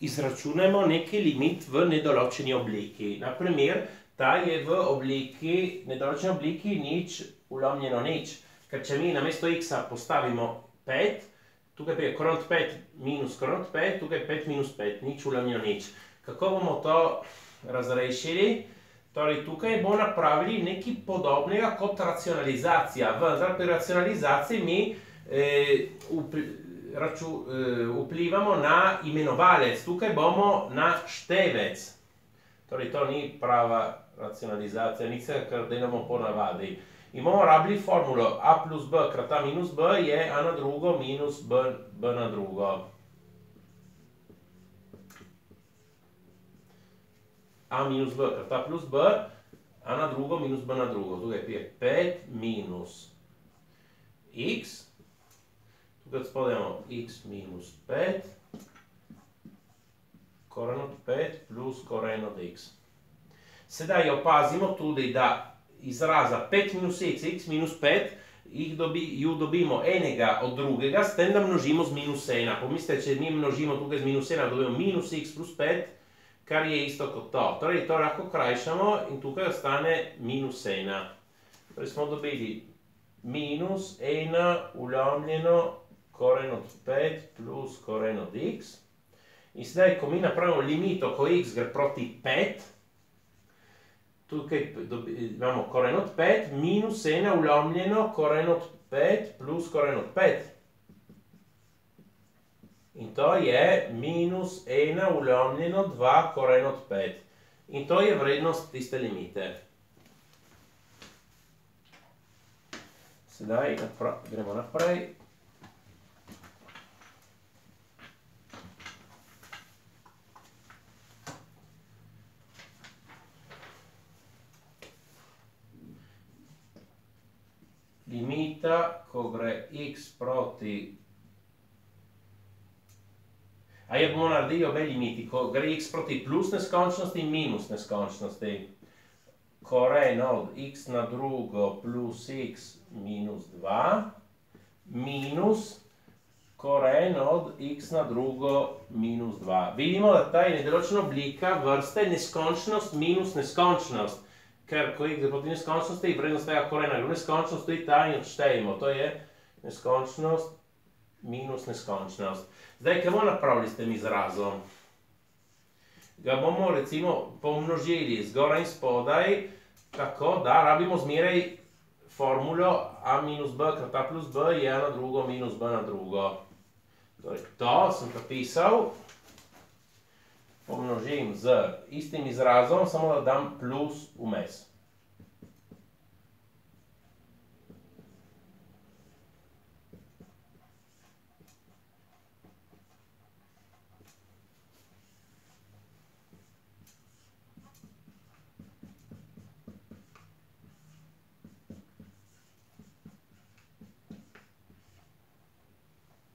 izračunajmo neki limit v nedoločeni obliki. Naprimer, ta je v nedoločeni obliki nič ulomljeno nič. Ker če mi namesto x-a postavimo 5, tukaj je korenot 5 minus korenot 5, tukaj je 5 minus 5, nič ulomljeno nič. Kako bomo to razrešili? Torej, tukaj bomo napravili nekaj podobnega kot racionalizacija. Vendar pri racionalizaciji mi vplivamo na imenovalec, tukaj bomo na števec. Torej, to ni prava racionalizacija, nič se, kar delamo po navadi. In bomo rabili formulo a plus b krat a minus b je a na drugo minus b na drugo. A minus b krat a plus b, a na drugo minus b na drugo. Tukaj je 5 minus x, tukaj spodaj imamo x minus 5, korenot 5 plus korenot x. Sedaj opazimo tudi, da izraza 5 minus x, x minus 5, ju dobimo enega od drugega, s tem, da množimo z minus 1. Pomislite, če mi množimo tukaj z minus 1, dobimo minus x plus 5, kar je isto kot to. Torej, to lahko krajšamo in tukaj ostane minus 1. Torej, smo dobili minus 1 ulomljeno korenot 5 plus korenot x. In sedaj, ko mi napravimo limito, ko x gre proti 5, tukaj imamo korenot 5 minus 1 ulomljeno korenot 5 plus korenot 5. In to je minus 1 ulomljeno 2 korenot 5. In to je vrednost tiste limite. Sedaj gremo naprej. Limita, ko gre x proti... bomo naredili obe limiti, ko gre x proti plus neskončnosti in minus neskončnosti. Koren od x na drugo plus x minus 2 minus koren od x na drugo minus 2. Vidimo, da ta je nedoločena oblika vrste neskončnost minus neskončnost. Ker ko x gre proti neskončnosti, vrednost tega korena v neskončnosti, ta in odštejemo. To je neskončnost minus neskončnost. Zdaj, kaj bomo napravili s tem izrazom? Ga bomo recimo pomnožili zgoraj in spodaj, tako da rabimo zmeraj formulo a minus b krat a plus b je a na drugo minus b na drugo. Torej, to sem napisal. Pomnožim z istim izrazom, samo da dam plus vmes.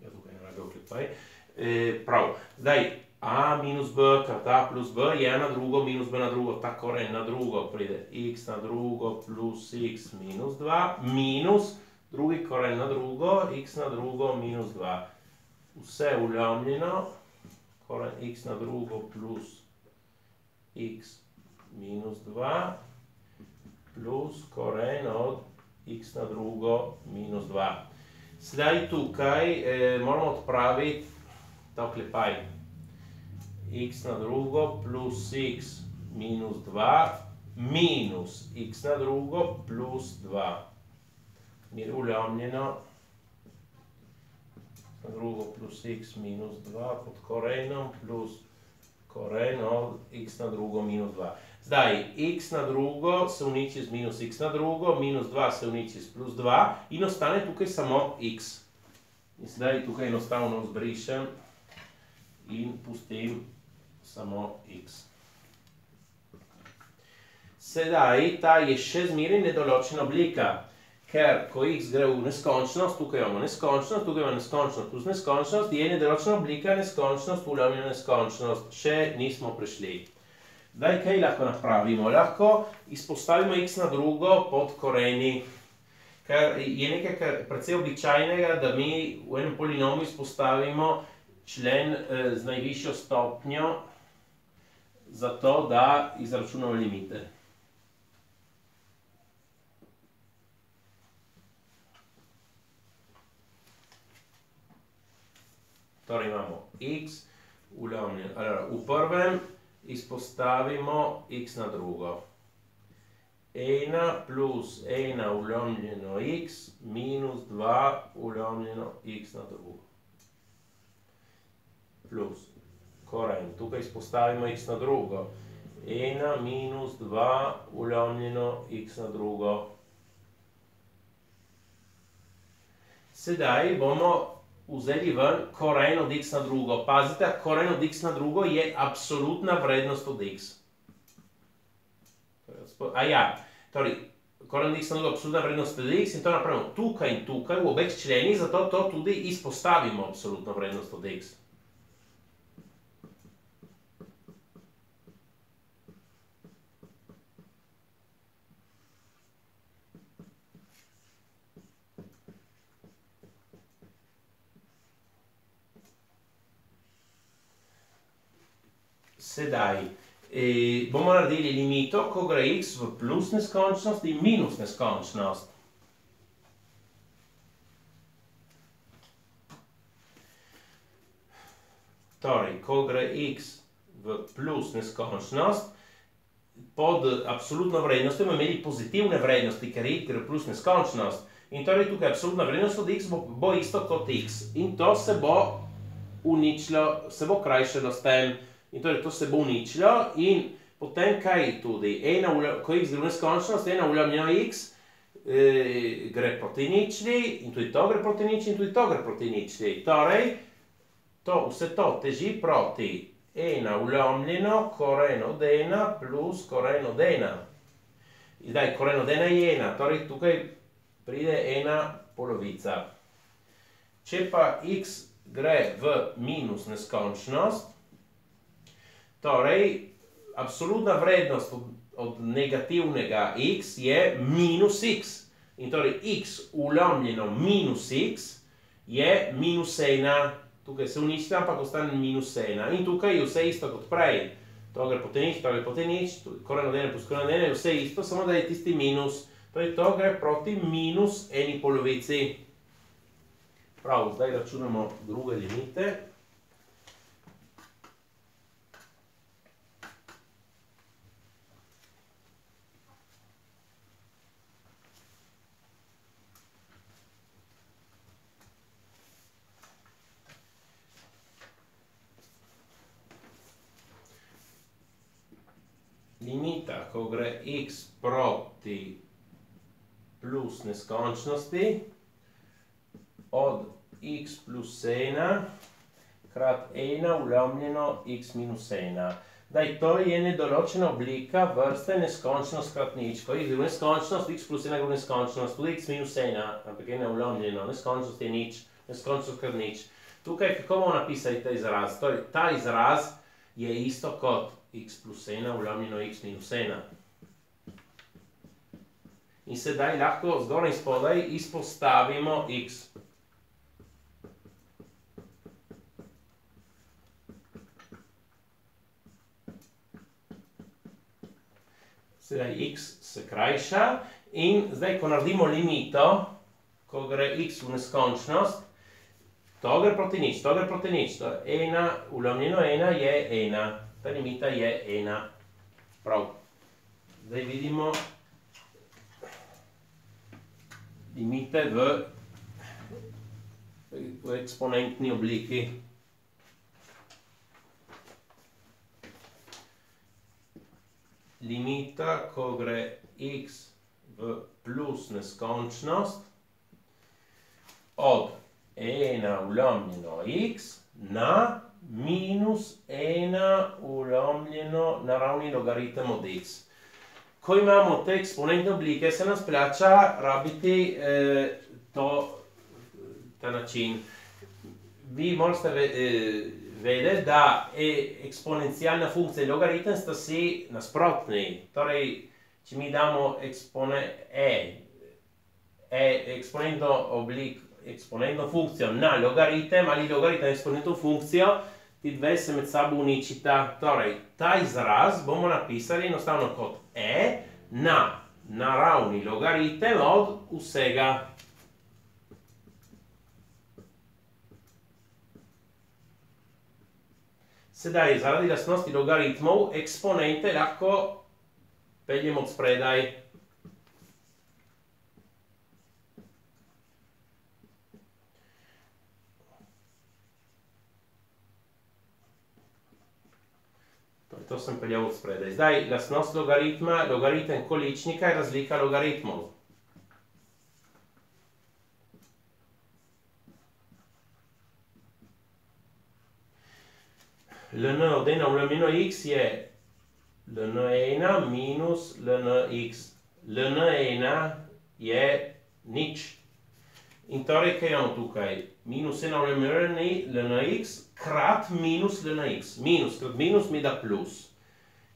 Ja, tukaj ne rabe oklepaj. Prav, zdaj, a minus b krat a plus b je a na drugo minus b na drugo, ta koren na drugo pride x na drugo plus x minus 2 minus drugi koren na drugo, x na drugo minus 2. Vse ulomljeno, koren x na drugo plus x minus 2 plus koren od x na drugo minus 2. Sedaj tukaj moramo odpraviti ta oklepaj. X na drugo plus x minus 2 minus x na drugo plus 2. Je ulomljeno. X na drugo plus x minus 2 pod korenom plus koren od x na drugo minus 2. Zdaj, x na drugo se uniči z minus x na drugo, minus 2 se uniči z plus 2 in ostane tukaj samo x. In sedaj tukaj enostavno zbrišem in pustim samo x. Sedaj, ta je še zmeraj nedoločena oblika, ker ko x gre v neskončnost, tukaj imamo neskončnost, tukaj imamo neskončnost plus neskončnost, je nedoločena oblika neskončnost, ulomljena neskončnost, še nismo prišli. Zdaj, kaj lahko napravimo? Lahko izpostavimo x na drugo pod koreni, ker je nekaj precej običajnega, da mi v enem polinomu izpostavimo člen z najvišjo stopnjo, zato da izračunamo limite. Torej imamo x v prvem izpostavimo x na drugo. 1 plus 1 ulomljeno x minus 2 ulomljeno x na drugo. Plus koren. Tukaj izpostavimo x na drugo. 1 minus 2 ulomljeno x na drugo. Sedaj bomo vzeli ven koren od x na drugo. Pazite, koren od x na drugo je absolutna vrednost od x. Torej, koren od x na drugo je absolutna vrednost od x in to napravimo tukaj in tukaj v obeh členih, zato to tudi izpostavimo absolutno vrednost od x. Sedaj bomo naredili limito, ko gre x v plus neskončnost in minus neskončnost. Torej, ko gre x v plus neskončnost, pod absolutno vrednostjo bomo imeli pozitivne vrednosti, ker x gre v plus neskončnost. In torej tukaj absolutna vrednost od x bo isto kot x. In to se bo uničilo, se bo krajšalo s tem. In torej to se bo uničilo in potem kaj tudi? Ko x gre v neskončnost, 1 ulomljeno x gre proti ničli in tudi to gre proti ničli in tudi to gre proti ničli. Torej, vse to teži proti 1 ulomljeno koren od 1 plus koren od 1. Zdaj, koren od 1 je 1, torej tukaj pride 1 polovica. Če pa x gre v minus neskončnost, torej, absolutna vrednost od negativnega x je minus x. In torej x ulomljeno minus x je minus 1. Tukaj se uničite, ampak ostane minus 1. In tukaj je vse isto kot prej. To gre proti nič, to gre proti nič, koren od 1 plus koren od 1 je vse isto, samo da je tisti minus. Torej to gre proti minus 1 polovici. Prav, zdaj računamo druge limite. Limita, ko gre x proti plus neskončnosti od x plus 1 krat 1 ulomljeno x minus 1. Daj, to je nedoločena oblika vrste neskončnost krat nič. Ko x gre v neskončnost, x plus 1 gre v neskončnost, tudi x minus 1, ampak 1 ulomljeno, neskončnost je nič, neskončnost krat nič. Tukaj, kako bomo napisali ta izraz? Torej, ta izraz je isto kot x plus 1 ulomljeno x minus 1. In sedaj lahko zgoraj in spodaj izpostavimo x. Sedaj x se krajša in zdaj, ko naredimo limito, ko gre x v neskončnost, to gre proti nič, to gre proti nič. 1 ulomljeno 1 je 1. Ta limita je 1. Prav. Zdaj vidimo limite v eksponentni obliki. Limita, ko gre x v plus neskončnost od 1 ulomljeno x na minus 1 ulomljeno naravni logaritem od x. Ko imamo te eksponentne oblike, se nam splača rabiti ta način. Vi morate vedeti, da eksponencialna funkcija in logaritem sta si nasprotni. Torej, če mi damo eksponentno oblik eksponentno funkcijo na logaritem ali logaritem eksponentno funkcijo, ti dve se med sabo uničita. Torej, ta izraz bomo napisali enostavno kot e na naravni logaritem od vsega. Sedaj, zaradi lastnosti logaritmov, eksponente lahko peljem od spredaj. To sem peljal od spredaj. Zdaj, lastnost logaritma, logaritem količnika je razlika logaritmov. Ln od 1 v ln x je ln1 minus lnx. Ln1 je nič. In torej, kaj imamo tukaj? Minus 1 v lnx krat minus lnx. Minus krat minus mi da plus.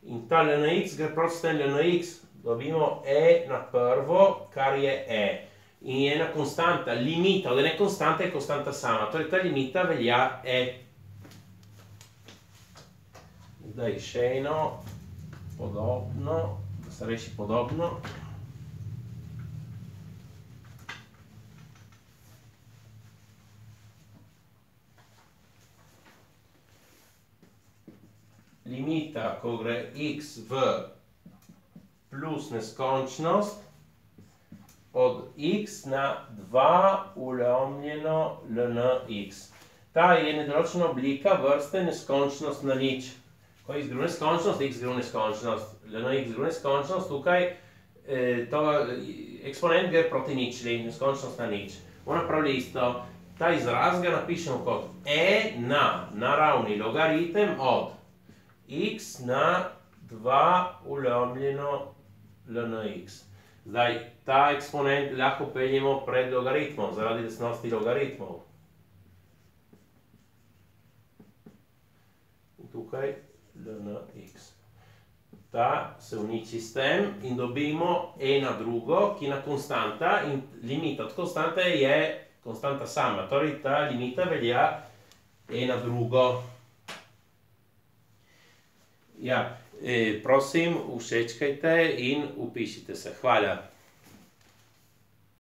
In ta lnx gre proti s tem lnx. Dobimo e na prvo, kar je e. In je ena konstanta, limita od ene konstante je konstanta sama. Torej, ta limita velja e. Zdaj še eno podobno, da se reši podobno. Limita, ko gre x v plus neskončnost, od x na 2 ulomljeno lnx. Ta je nedoločena oblika vrste neskončnost na nič. Ko x gre v neskončnost, x gre v neskončnost, lnx gre v neskončnost, tukaj eksponent gre proti ničli, neskončnost na nič. Bomo napravili isto. Ta izraz ga napišemo kot e na naravni logaritem od x na 2 ulomljeno lnx. Zdaj, ta eksponent lahko peljemo pred logaritmom, zaradi lastnosti logaritmov. In tukaj lnx. Ta se uniči s tem in dobimo e na drugo, ki je ena konstanta in limita od konstante je konstanta sama. Torej, ta limita velja e na drugo. Ja, prosim, všečkajte in vpišite se. Hvala.